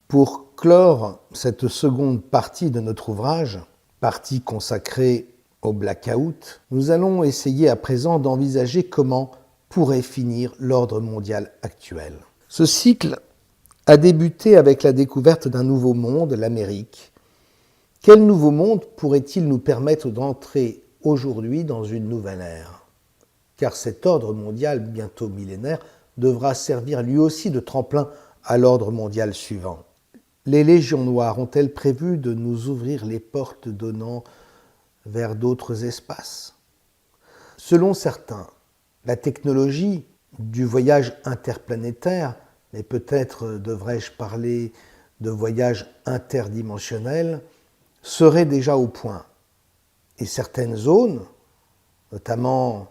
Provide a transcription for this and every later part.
Pour clore cette seconde partie de notre ouvrage, partie consacrée au blackout, nous allons essayer à présent d'envisager comment pourrait finir l'ordre mondial actuel. Ce cycle a débuté avec la découverte d'un nouveau monde, l'Amérique. Quel nouveau monde pourrait-il nous permettre d'entrer aujourd'hui dans une nouvelle ère ? Car cet ordre mondial, bientôt millénaire, devra servir lui aussi de tremplin à l'ordre mondial suivant. Les légions noires ont-elles prévu de nous ouvrir les portes donnant vers d'autres espaces ? Selon certains, la technologie du voyage interplanétaire, mais peut-être devrais-je parler de voyage interdimensionnel, serait déjà au point. Et certaines zones, notamment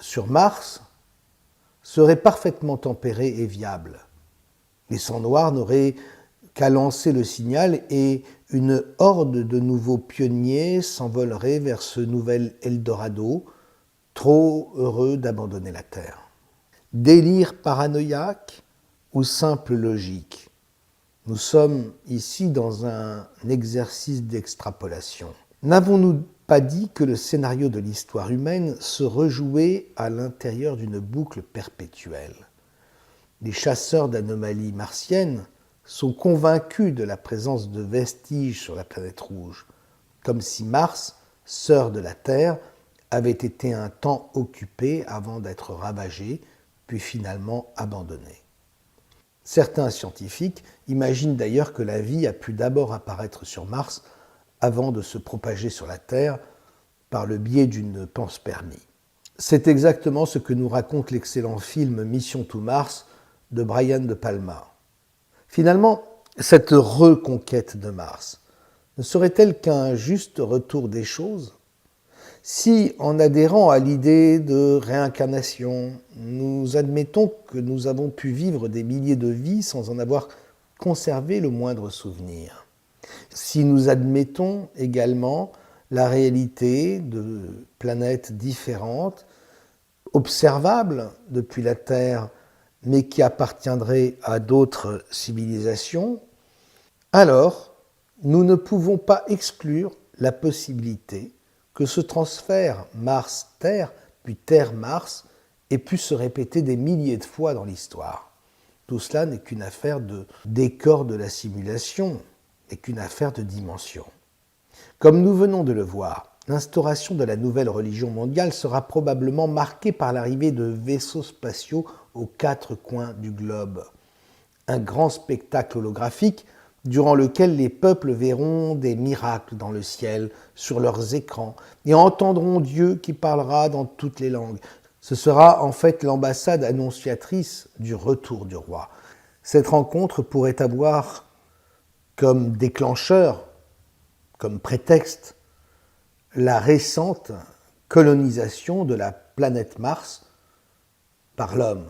sur Mars, seraient parfaitement tempérées et viables. Les sangs noirs n'auraient qu'à lancer le signal et une horde de nouveaux pionniers s'envolerait vers ce nouvel Eldorado, trop heureux d'abandonner la Terre. Délire paranoïaque ou simple logique ? Nous sommes ici dans un exercice d'extrapolation. N'avons-nous pas dit que le scénario de l'histoire humaine se rejouait à l'intérieur d'une boucle perpétuelle ? Les chasseurs d'anomalies martiennes sont convaincus de la présence de vestiges sur la planète rouge, comme si Mars, sœur de la Terre, avait été un temps occupé avant d'être ravagé, puis finalement abandonné. Certains scientifiques imaginent d'ailleurs que la vie a pu d'abord apparaître sur Mars avant de se propager sur la Terre par le biais d'une panspermie. C'est exactement ce que nous raconte l'excellent film Mission to Mars de Brian De Palma. Finalement, cette reconquête de Mars ne serait-elle qu'un juste retour des choses ? Si, en adhérant à l'idée de réincarnation, nous admettons que nous avons pu vivre des milliers de vies sans en avoir conservé le moindre souvenir, si nous admettons également la réalité de planètes différentes, observables depuis la Terre, mais qui appartiendraient à d'autres civilisations, alors nous ne pouvons pas exclure la possibilité que ce transfert Mars-Terre, puis Terre-Mars, ait pu se répéter des milliers de fois dans l'histoire. Tout cela n'est qu'une affaire de décor de la simulation, n'est qu'une affaire de dimension. Comme nous venons de le voir, l'instauration de la nouvelle religion mondiale sera probablement marquée par l'arrivée de vaisseaux spatiaux aux quatre coins du globe. Un grand spectacle holographique durant lequel les peuples verront des miracles dans le ciel, sur leurs écrans, et entendront Dieu qui parlera dans toutes les langues. Ce sera en fait l'ambassade annonciatrice du retour du roi. Cette rencontre pourrait avoir comme déclencheur, comme prétexte, la récente colonisation de la planète Mars par l'homme.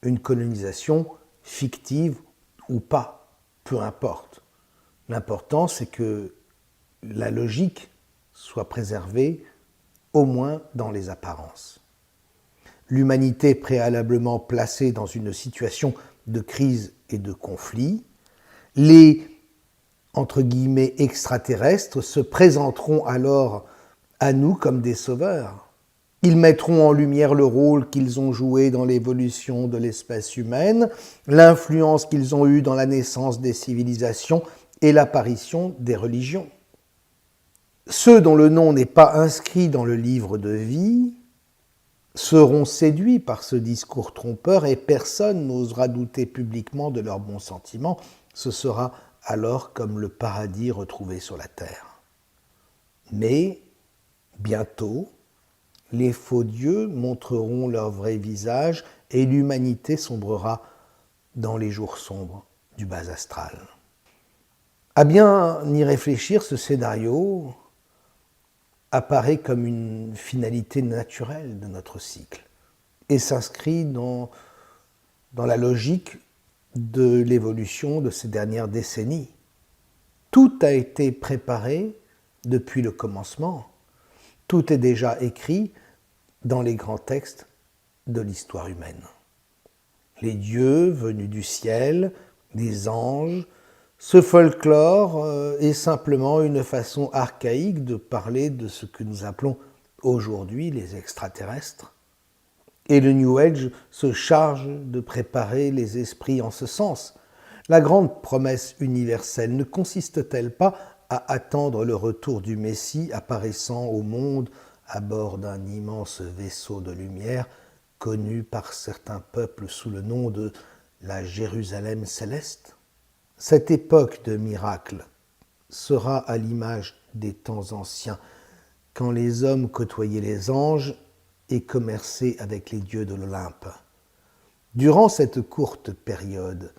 Une colonisation fictive ou pas, peu importe. L'important, c'est que la logique soit préservée, au moins dans les apparences. L'humanité préalablement placée dans une situation de crise et de conflit, les entre guillemets extraterrestres se présenteront alors à nous comme des sauveurs. Ils mettront en lumière le rôle qu'ils ont joué dans l'évolution de l'espèce humaine, l'influence qu'ils ont eue dans la naissance des civilisations et l'apparition des religions. Ceux dont le nom n'est pas inscrit dans le livre de vie seront séduits par ce discours trompeur et personne n'osera douter publiquement de leurs bons sentiments. Ce sera alors comme le paradis retrouvé sur la terre. Mais, bientôt, les faux dieux montreront leur vrai visage et l'humanité sombrera dans les jours sombres du bas astral. À bien y réfléchir, ce scénario apparaît comme une finalité naturelle de notre cycle et s'inscrit dans la logique de l'évolution de ces dernières décennies. Tout a été préparé depuis le commencement. Tout est déjà écrit dans les grands textes de l'histoire humaine. Les dieux venus du ciel, les anges, Ce folklore est simplement une façon archaïque de parler de ce que nous appelons aujourd'hui les extraterrestres. Et le New Age se charge de préparer les esprits en ce sens. La grande promesse universelle ne consiste-t-elle pas à attendre le retour du Messie apparaissant au monde à bord d'un immense vaisseau de lumière connu par certains peuples sous le nom de la Jérusalem céleste? Cette époque de miracles sera à l'image des temps anciens, quand les hommes côtoyaient les anges et commerçaient avec les dieux de l'Olympe. Durant cette courte période,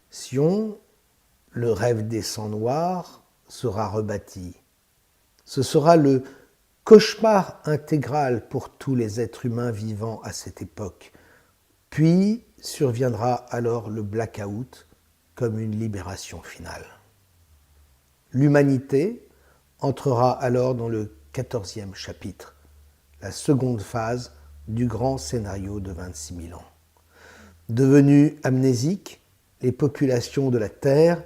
Sion, le rêve des sangs noirs, sera rebâti. Ce sera le cauchemar intégral pour tous les êtres humains vivant à cette époque. Puis surviendra alors le blackout comme une libération finale. L'humanité entrera alors dans le 14e chapitre, la seconde phase du grand scénario de 26 000 ans. Devenues amnésiques, les populations de la Terre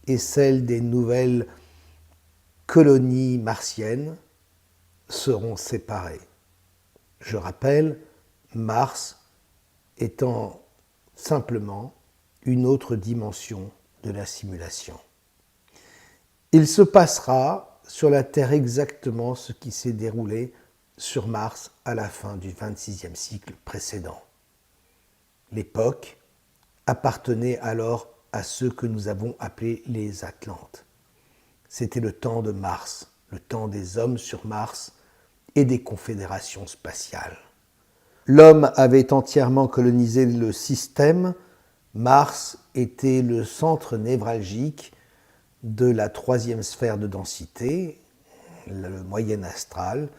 et celles des nouvelles colonies martiennes seront séparées. Je rappelle, Mars étant simplement une autre dimension de la simulation. Il se passera sur la Terre exactement ce qui s'est déroulé sur Mars à la fin du 26e siècle précédent. L'époque appartenait alors à ceux que nous avons appelés les Atlantes. C'était le temps de Mars, le temps des hommes sur Mars et des confédérations spatiales. L'homme avait entièrement colonisé le système. Mars était le centre névralgique de la troisième sphère de densité, le moyen astral,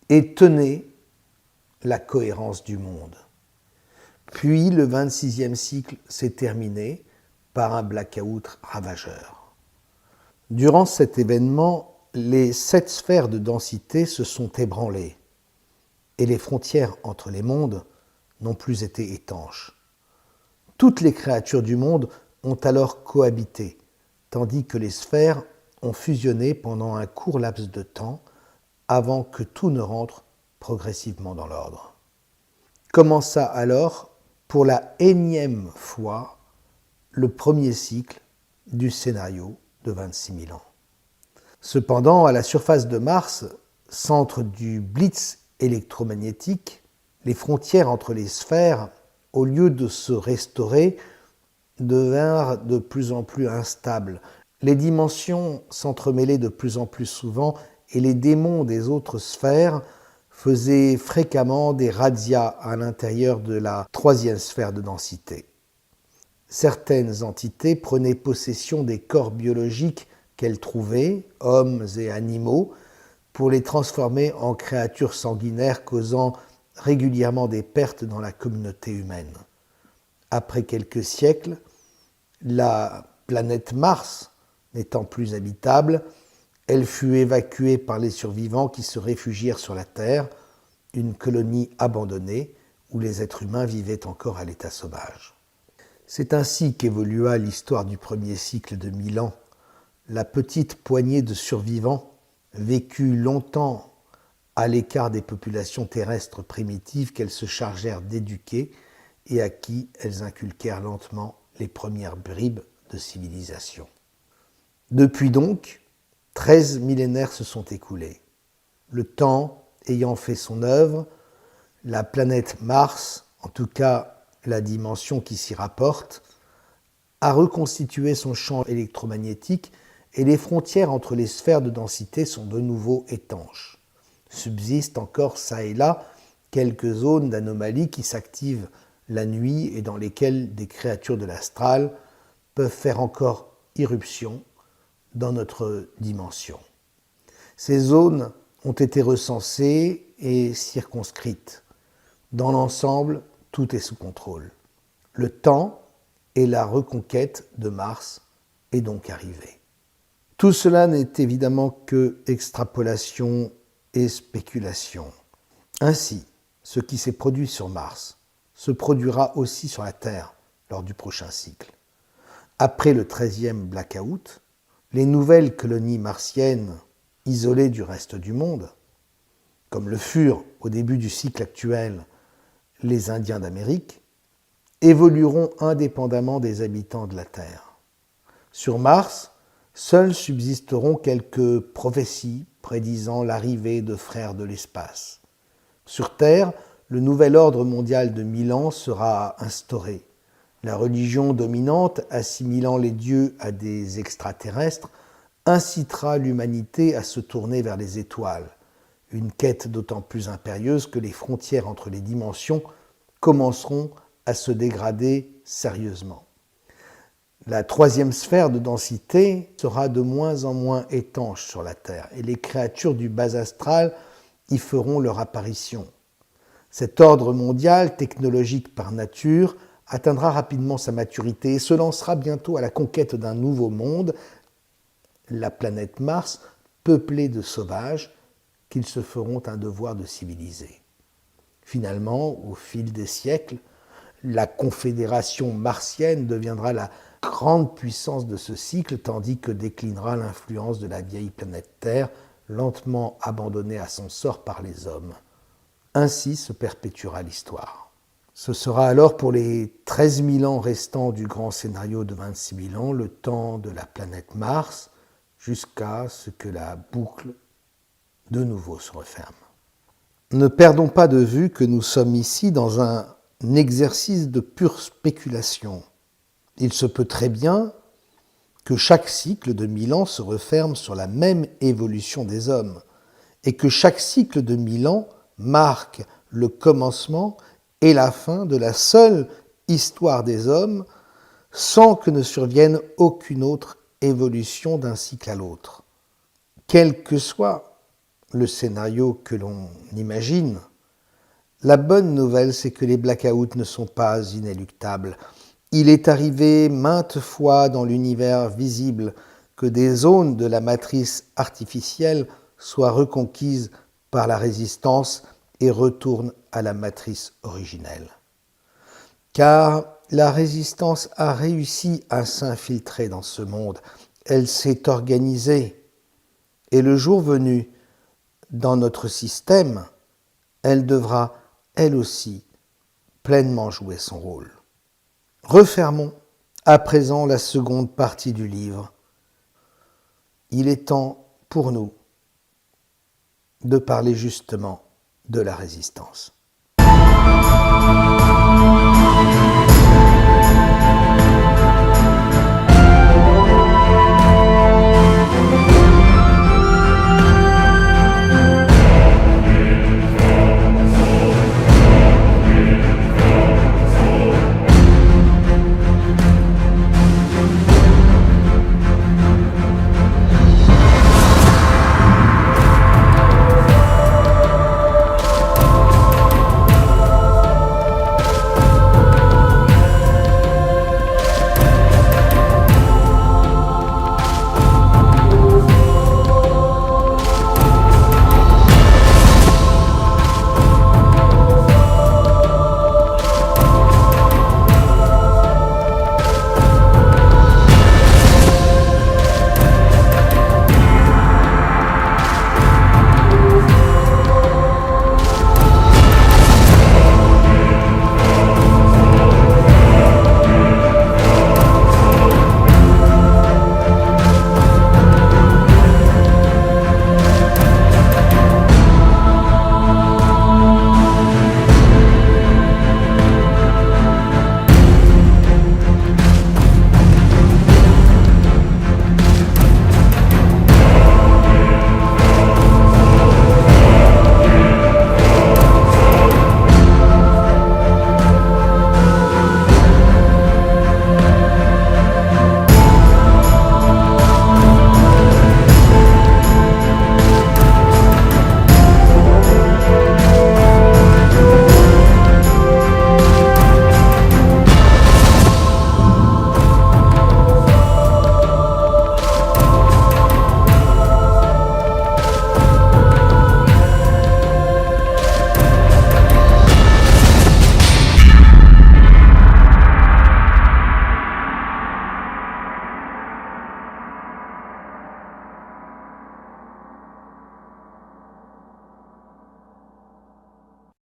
et tenait la cohérence du monde. Puis le 26e cycle s'est terminé par un blackout ravageur. Durant cet événement, les 7 sphères de densité se sont ébranlées et les frontières entre les mondes n'ont plus été étanches. Toutes les créatures du monde ont alors cohabité, tandis que les sphères ont fusionné pendant un court laps de temps avant que tout ne rentre progressivement dans l'ordre. Commença alors, pour la énième fois, le premier cycle du scénario de 26 000 ans. Cependant, à la surface de Mars, centre du blitz électromagnétique, les frontières entre les sphères, au lieu de se restaurer, devinrent de plus en plus instables. Les dimensions s'entremêlaient de plus en plus souvent et les démons des autres sphères faisaient fréquemment des razzias à l'intérieur de la troisième sphère de densité. Certaines entités prenaient possession des corps biologiques qu'elles trouvaient, hommes et animaux, pour les transformer en créatures sanguinaires causant régulièrement des pertes dans la communauté humaine. Après quelques siècles, la planète Mars n'étant plus habitable, elle fut évacuée par les survivants qui se réfugièrent sur la Terre, une colonie abandonnée où les êtres humains vivaient encore à l'état sauvage. C'est ainsi qu'évolua l'histoire du premier cycle de 1000 ans. La petite poignée de survivants vécut longtemps à l'écart des populations terrestres primitives qu'elles se chargèrent d'éduquer et à qui elles inculquèrent lentement les premières bribes de civilisation. Depuis donc, 13 millénaires se sont écoulés. Le temps ayant fait son œuvre, la planète Mars, en tout cas la dimension qui s'y rapporte, a reconstitué son champ électromagnétique et les frontières entre les sphères de densité sont de nouveau étanches. Subsistent encore çà et là quelques zones d'anomalie qui s'activent la nuit et dans lesquelles des créatures de l'astral peuvent faire encore irruption dans notre dimension. Ces zones ont été recensées et circonscrites. Dans l'ensemble, tout est sous contrôle. Le temps et la reconquête de Mars est donc arrivé. Tout cela n'est évidemment que extrapolation et spéculation. Ainsi, ce qui s'est produit sur Mars se produira aussi sur la Terre lors du prochain cycle. après le 13e blackout, les nouvelles colonies martiennes isolées du reste du monde, comme le furent au début du cycle actuel les Indiens d'Amérique, évolueront indépendamment des habitants de la Terre. Sur Mars, seules subsisteront quelques prophéties prédisant l'arrivée de frères de l'espace. Sur Terre, le nouvel ordre mondial de 1000 ans sera instauré. La religion dominante, assimilant les dieux à des extraterrestres, incitera l'humanité à se tourner vers les étoiles, une quête d'autant plus impérieuse que les frontières entre les dimensions commenceront à se dégrader sérieusement. La troisième sphère de densité sera de moins en moins étanche sur la Terre et les créatures du bas astral y feront leur apparition. Cet ordre mondial, technologique par nature, atteindra rapidement sa maturité et se lancera bientôt à la conquête d'un nouveau monde, la planète Mars, peuplée de sauvages qu'ils se feront un devoir de civiliser. Finalement, au fil des siècles, la confédération martienne deviendra la grande puissance de ce cycle, tandis que déclinera l'influence de la vieille planète Terre, lentement abandonnée à son sort par les hommes. Ainsi se perpétuera l'histoire. Ce sera alors pour les 13 000 ans restants du grand scénario de 26 000 ans, le temps de la planète Mars, jusqu'à ce que la boucle de nouveau se referme. Ne perdons pas de vue que nous sommes ici dans un exercice de pure spéculation. Il se peut très bien que chaque cycle de 1000 ans se referme sur la même évolution des hommes et que chaque cycle de 1000 ans marque le commencement et la fin de la seule histoire des hommes sans que ne survienne aucune autre évolution d'un cycle à l'autre. Quel que soit le scénario que l'on imagine, la bonne nouvelle, c'est que les blackouts ne sont pas inéluctables. Il est arrivé maintes fois dans l'univers visible que des zones de la matrice artificielle soient reconquises par la résistance et retournent à la matrice originelle. Car la résistance a réussi à s'infiltrer dans ce monde. Elle s'est organisée. Et le jour venu, dans notre système, elle devra, elle aussi, pleinement jouer son rôle. Refermons à présent la seconde partie du livre. Il est temps pour nous de parler justement de la résistance.